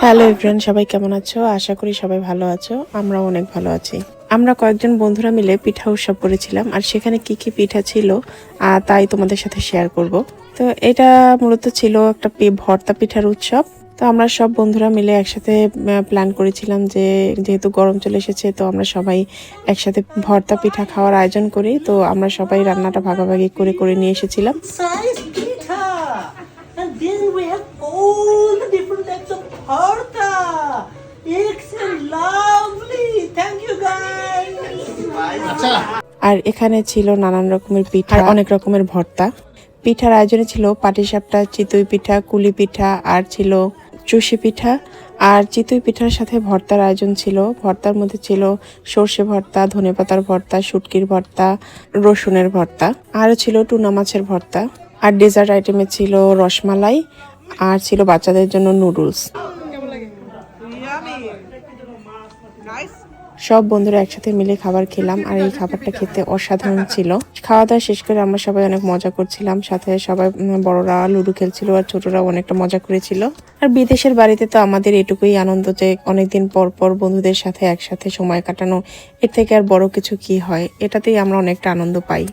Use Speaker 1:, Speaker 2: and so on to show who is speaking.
Speaker 1: Hello everyone, সবাই কেমন আছো? আশা করি সবাই ভালো আছো। আমরাও অনেক ভালো আছি। আমরা কয়েকজন বন্ধুরা মিলে পিঠা উৎসব করেছিলাম, আর সেখানে কি কি পিঠা ছিল তাই তোমাদের সাথে শেয়ার করব। তো এটা মূলত ছিল একটা ভর্তা পিঠার উৎসব। তো আমরা সব বন্ধুরা মিলে একসাথে প্ল্যান করেছিলাম যে যেহেতু গরম চলে এসেছে, তো আমরা সবাই একসাথে ভর্তা পিঠা খাওয়ার আয়োজন করি। তো আমরা সবাই রান্নাটা ভাগাভাগি করে করে নিয়ে এসেছিলাম।
Speaker 2: And then we have all the different types of bharta. Excellent, lovely. Thank you guys.
Speaker 1: আর এখানে ছিল নানান রকমের পিঠা, অনেক রকমের ভর্তা। পিঠার আয়োজনে ছিল পাটিসাপটা, চিতই পিঠা, কুলি পিঠা, আর ছিল চুষি পিঠা। আর চিতই পিঠার সাথে ভর্তার আয়োজন ছিল। ভর্তার মধ্যে ছিল সর্ষে ভর্তা, ধনেপাতার ভর্তা, শুটকির ভর্তা, রসুনের ভর্তা, আরও ছিল টুনা মাছের ভর্তা। আর ডেজার্ট আইটেমে ছিল রসমালাই, আর ছিল বাচ্চাদের জন্য নুডলস। সব বন্ধুরা একসাথে মিলে খাবার খেলাম, আর এই খাবারটা খেতে অসাধারণ ছিল। খাওয়া দাওয়া শেষ করে আমরা সবাই অনেক মজা করছিলাম। সাথে সবাই বড়রা লুডো খেলছিল, আর ছোটরাও অনেকটা মজা করেছিল। আর বিদেশের বাড়িতে তো আমাদের এটুকুই আনন্দ যে অনেকদিন পর পর বন্ধুদের সাথে একসাথে সময় কাটানো। এর থেকে আর বড় কিছু কি হয়? এটাতেই আমরা অনেকটা আনন্দ পাই।